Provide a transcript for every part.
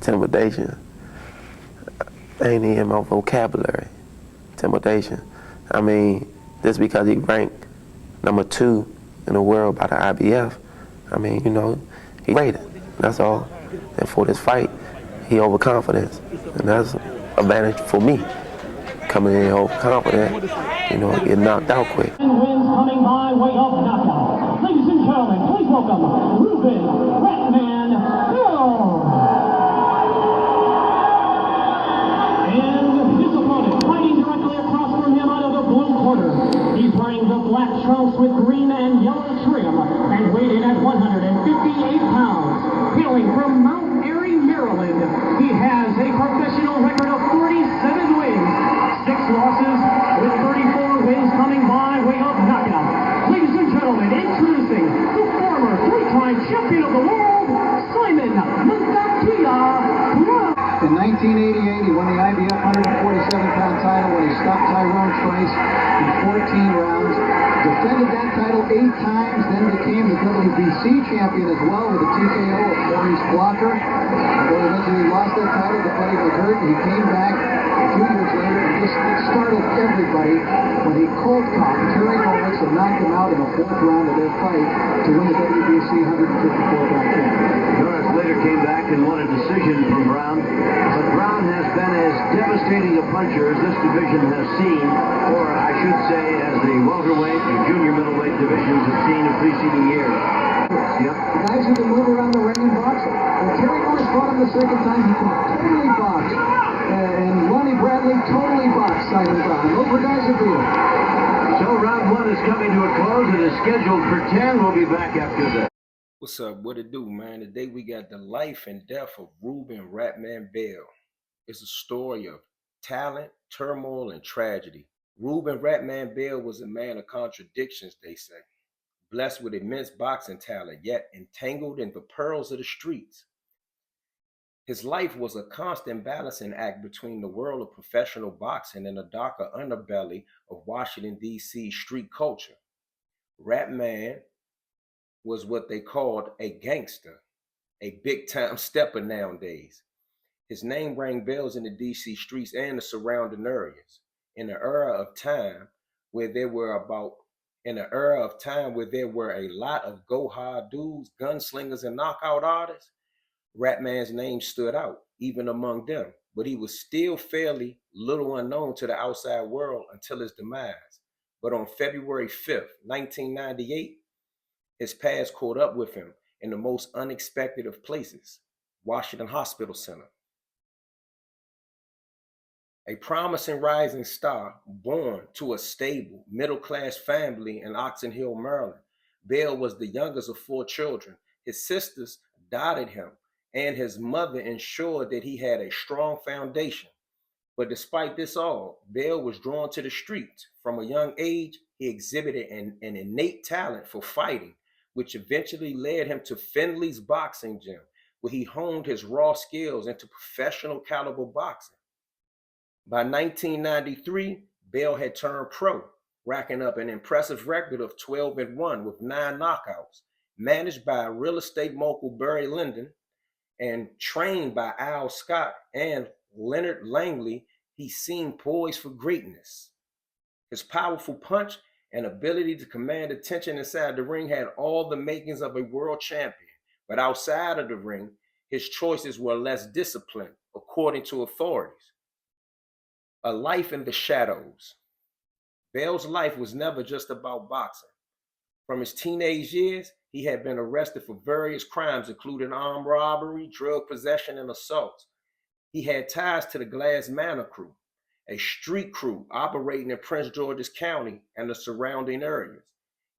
Intimidation ain't in my vocabulary. Intimidation. I mean, just because he ranked #2 in the world by the IBF, I mean, you know, he rated. That's all. And for this fight, he overconfidence. And that's an advantage for me. Coming in overconfident, you know, get knocked out quick. Wins coming by way of knockout. Ladies and gentlemen, please welcome Reuben Ratman Bill. And his opponent, fighting directly across from him out of the blue corner. He's wearing the black trunks with green and yellow trim and weighed in at 158 pounds. Hailing from Mount Airy, Maryland, he has a professional record of 47 wins, 6 losses, with 34 wins coming by way of knockout. Ladies and gentlemen, introducing the former 3-time champion of the world, Simon Matakia. In 1988, he won the IBF 147-pound title when he stopped Tyrone Trice in 14 rounds. Defended that title 8 times, then became the WBC champion as well with a TKO of Maurice Blocker. Although eventually lost that title to Buddy McGirt, he came back a few years later and just startled everybody when he cold caught Terry Owens and knocked him out in the 4th round of their fight to win the WBC 154-pound championship. Norris later came back and won a decision from Brown, but Brown has been as devastating a puncher as this division has seen, or I should say as the welterweight and junior middleweight divisions have seen in preceding years. Yep. Guys who can move around the ring and box. When Terry Owens fought him the second time, he could totally box. And Lonnie Bradley totally boxed Simon Brown. Those were guys who beat him. So round 1 is coming to a close and is scheduled for 10. We'll be back after this. What's up? What it do, man? Today we got the life and death of Reuben Ratman Bill. It's a story of talent, turmoil, and tragedy. Reuben Ratman Bill was a man of contradictions, they say. Blessed with immense boxing talent, yet entangled in the pearls of the streets. His life was a constant balancing act between the world of professional boxing and the darker underbelly of Washington, D.C. street culture. Ratman was what they called a gangster, a big-time stepper nowadays. His name rang bells in the D.C. streets and the surrounding areas. In an era of time where there were a lot of go-hard dudes, gunslingers, and knockout artists, Ratman's name stood out, even among them, but he was still fairly little unknown to the outside world until his demise. But on February 5th, 1998, his past caught up with him in the most unexpected of places, Washington Hospital Center. A promising rising star born to a stable, middle-class family in Oxon Hill, Maryland, Bill was the youngest of 4 children. His sisters doted him, and his mother ensured that he had a strong foundation. But despite this all, Bill was drawn to the streets. From a young age, he exhibited an innate talent for fighting, which eventually led him to Finley's boxing gym, where he honed his raw skills into professional caliber boxing. By 1993, Bill had turned pro, racking up an impressive record of 12-1 with 9 knockouts, managed by real estate mogul Barry Lyndon and trained by Al Scott and Leonard Langley. He seemed poised for greatness. His powerful punch and ability to command attention inside the ring had all the makings of a world champion, but outside of the ring, his choices were less disciplined, according to authorities. A life in the shadows. Bell's life was never just about boxing. From his teenage years, he had been arrested for various crimes, including armed robbery, drug possession, and assault. He had ties to the Glass Manor Crew, a street crew operating in Prince George's County and the surrounding areas.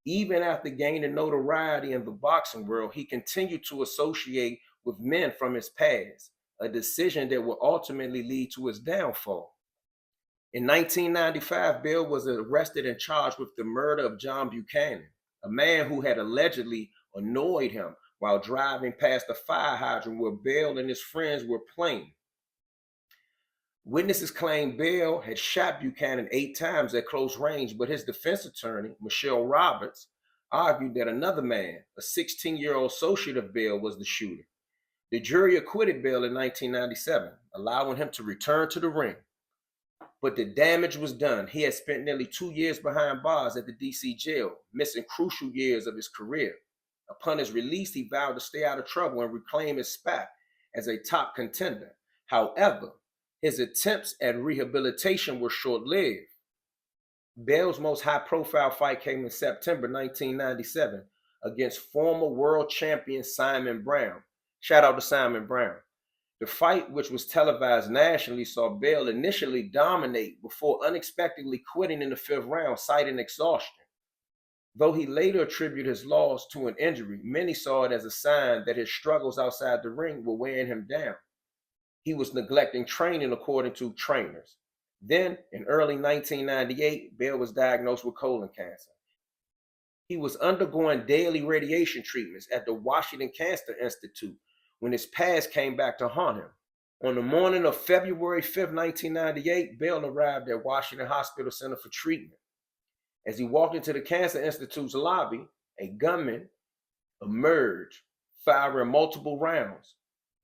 Even after gaining notoriety in the boxing world, he continued to associate with men from his past, a decision that would ultimately lead to his downfall. In 1995, Bill was arrested and charged with the murder of John Buchanan, a man who had allegedly annoyed him while driving past a fire hydrant where Bill and his friends were playing. Witnesses claimed Bill had shot Buchanan 8 times at close range, but his defense attorney, Michelle Roberts, argued that another man, a 16-year-old associate of Bill, was the shooter. The jury acquitted Bell in 1997, allowing him to return to the ring. But the damage was done. He had spent nearly 2 years behind bars at the DC jail, missing crucial years of his career. Upon his release, he vowed to stay out of trouble and reclaim his spot as a top contender. However, his attempts at rehabilitation were short-lived. Bell's most high-profile fight came in September 1997 against former world champion Simon Brown. Shout out to Simon Brown. The fight, which was televised nationally, saw Bell initially dominate before unexpectedly quitting in the 5th round, citing exhaustion. Though he later attributed his loss to an injury, many saw it as a sign that his struggles outside the ring were wearing him down. He was neglecting training, according to trainers. Then, in early 1998, Bell was diagnosed with colon cancer. He was undergoing daily radiation treatments at the Washington Cancer Institute when his past came back to haunt him. On the morning of February 5, 1998, Bell arrived at Washington Hospital Center for treatment. As he walked into the Cancer Institute's lobby, a gunman emerged, firing multiple rounds.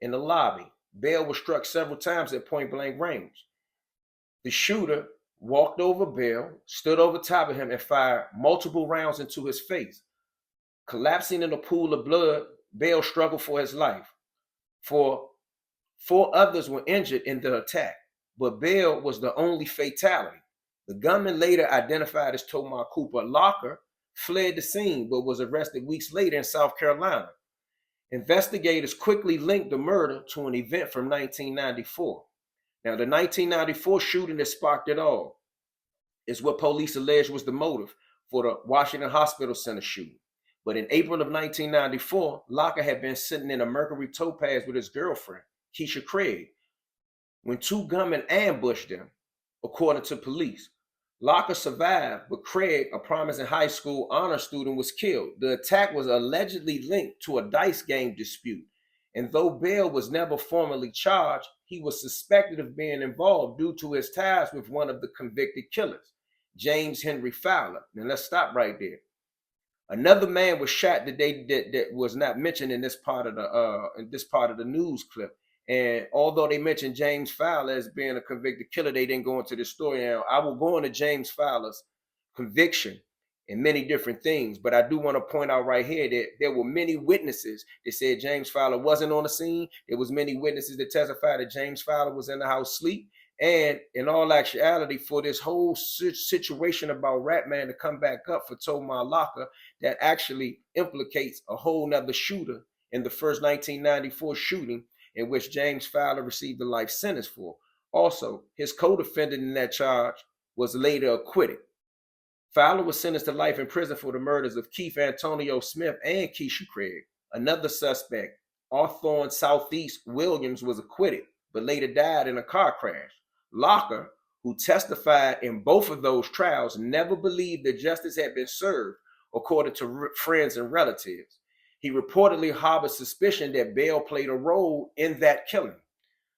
In the lobby, Bell was struck several times at point-blank range. The shooter walked over Bell, stood over top of him, and fired multiple rounds into his face. Collapsing in a pool of blood, Bell struggled for his life. 4 others were injured in the attack, but Bell was the only fatality. The gunman, later identified as Tomar Cooper Locker, fled the scene but was arrested weeks later in South Carolina. Investigators quickly linked the murder to an event from 1994. Now, the 1994 shooting that sparked it all is what police alleged was the motive for the Washington Hospital Center shooting. But in April of 1994, Locker had been sitting in a Mercury Topaz with his girlfriend, Keisha Craig, when 2 gunmen ambushed them, according to police. Locker survived, but Craig, a promising high school honor student, was killed. The attack was allegedly linked to a dice game dispute, and though Bell was never formally charged, he was suspected of being involved due to his ties with one of the convicted killers, James Henry Fowler. Now let's stop right there. Another man was shot that was not mentioned in this part of the news clip. And although they mentioned James Fowler as being a convicted killer, they didn't go into the story. Now, I will go into James Fowler's conviction and many different things, but I do want to point out right here that there were many witnesses that said James Fowler wasn't on the scene. There was many witnesses that testified that James Fowler was in the house asleep. And in all actuality, for this whole situation about Ratman to come back up for Tomar Locker, that actually implicates a whole nother shooter in the first 1994 shooting, in which James Fowler received a life sentence for. Also, his co-defendant in that charge was later acquitted. Fowler was sentenced to life in prison for the murders of Keith Antonio Smith and Keisha Craig. Another suspect, Hawthorne Southeast Williams, was acquitted, but later died in a car crash. Locker, who testified in both of those trials, never believed that justice had been served, according to friends and relatives. He reportedly harbored suspicion that Bell played a role in that killing.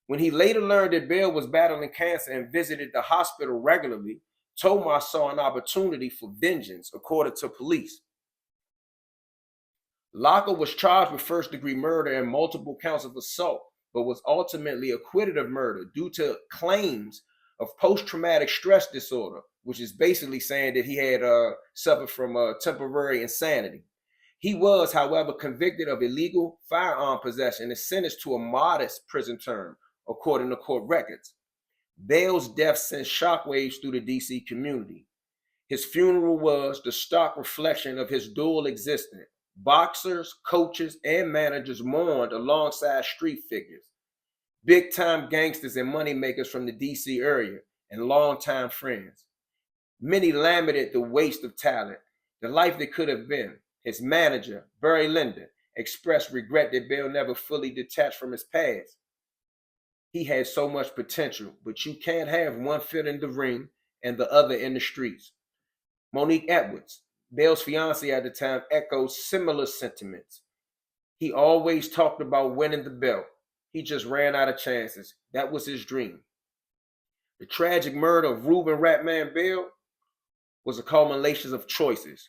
When he later learned that Bell was battling cancer and visited the hospital regularly, Tomar saw an opportunity for vengeance, according to police. Locker was charged with first-degree murder and multiple counts of assault, but was ultimately acquitted of murder due to claims of post-traumatic stress disorder, which is basically saying that he had suffered from temporary insanity. He was, however, convicted of illegal firearm possession and sentenced to a modest prison term, according to court records. Bell's death sent shockwaves through the DC community. His funeral was the stark reflection of his dual existence. Boxers, coaches, and managers mourned alongside street figures, big-time gangsters and moneymakers from the DC area, and longtime friends. Many lamented the waste of talent, the life that could have been. His manager, Barry Linder, expressed regret that Bell never fully detached from his past. He had so much potential, but you can't have one foot in the ring and the other in the streets. Monique Edwards, Bell's fiancée at the time, echoed similar sentiments. He always talked about winning the belt. He just ran out of chances. That was his dream. The tragic murder of Reuben Ratman Bell was a culmination of choices,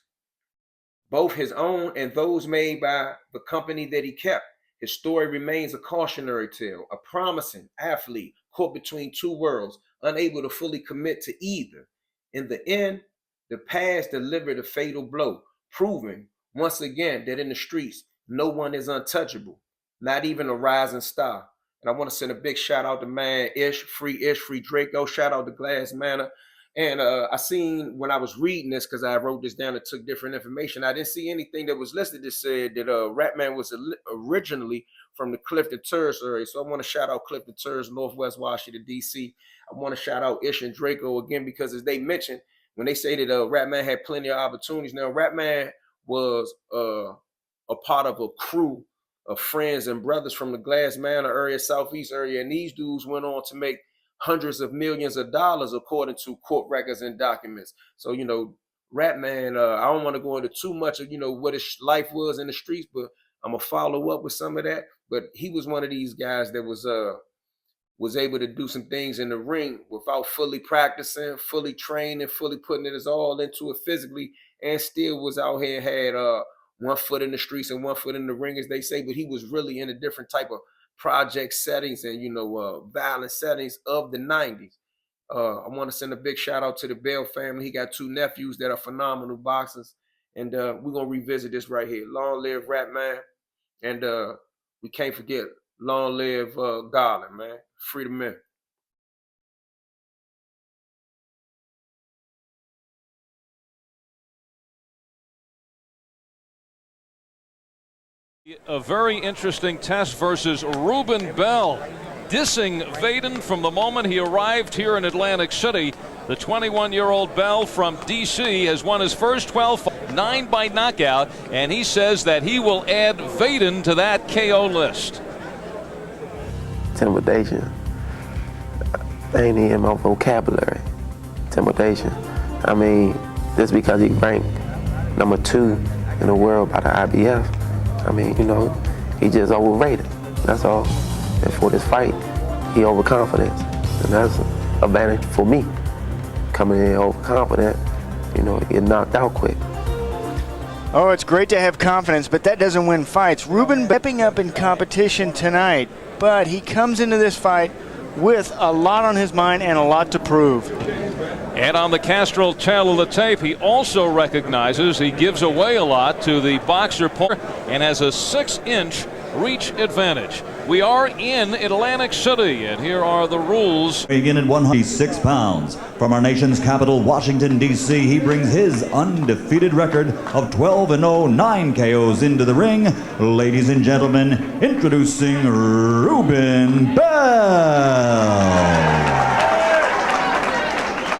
both his own and those made by the company that he kept. His story remains a cautionary tale, a promising athlete caught between two worlds, unable to fully commit to either. In the end, the past delivered a fatal blow, proving once again that in the streets, no one is untouchable, not even a rising star. And I want to send a big shout out to man Ish, free Draco. Shout out to Glass Manor. And I seen when I was reading this, because I wrote this down and took different information, I didn't see anything that was listed that said that Ratman was originally from the Clifton Terrace area. So I want to shout out Clifton Terrace, Northwest Washington, D.C. I want to shout out Ish and Draco again, because as they mentioned, when they say that Ratman had plenty of opportunities, now Ratman was a part of a crew of friends and brothers from the Glass Manor area, Southeast area, and these dudes went on to make hundreds of millions of dollars according to court records and documents. So, Ratman, I don't want to go into too much of, what his life was in the streets, but I'm going to follow up with some of that. But he was one of these guys that was able to do some things in the ring without fully practicing, fully training, fully putting it all into it physically, and still was out here, had 1 foot in the streets and 1 foot in the ring, as they say, but he was really in a different type of project settings and, violent settings of the 90s. I want to send a big shout out to the Bell family. He got 2 nephews that are phenomenal boxers. And we're going to revisit this right here. Long live Ratman. And we can't forget, long live Garland, man. Free the men. A very interesting test versus Reuben Bell, dissing Vaden from the moment he arrived here in Atlantic City. The 21-year-old Bell from D.C. has won his first 12, 9 by knockout, and he says that he will add Vaden to that KO list. Intimidation ain't in my vocabulary. Intimidation. I mean, just because he ranked number 2 in the world by the IBF, I mean, he just overrated. That's all. And for this fight, he overconfident. And that's an advantage for me. Coming in overconfident, get knocked out quick. Oh, it's great to have confidence, but that doesn't win fights. Reuben stepping up in competition tonight, but he comes into this fight with a lot on his mind and a lot to prove. And on the Castrol tail of the tape, he also recognizes he gives away a lot to the boxer and has a 6-inch reach advantage. We are in Atlantic City, and here are the rules. Weighing in at 106 pounds, from our nation's capital, Washington, D.C., he brings his undefeated record of 12-0, 9 KOs into the ring. Ladies and gentlemen, introducing Reuben Bell.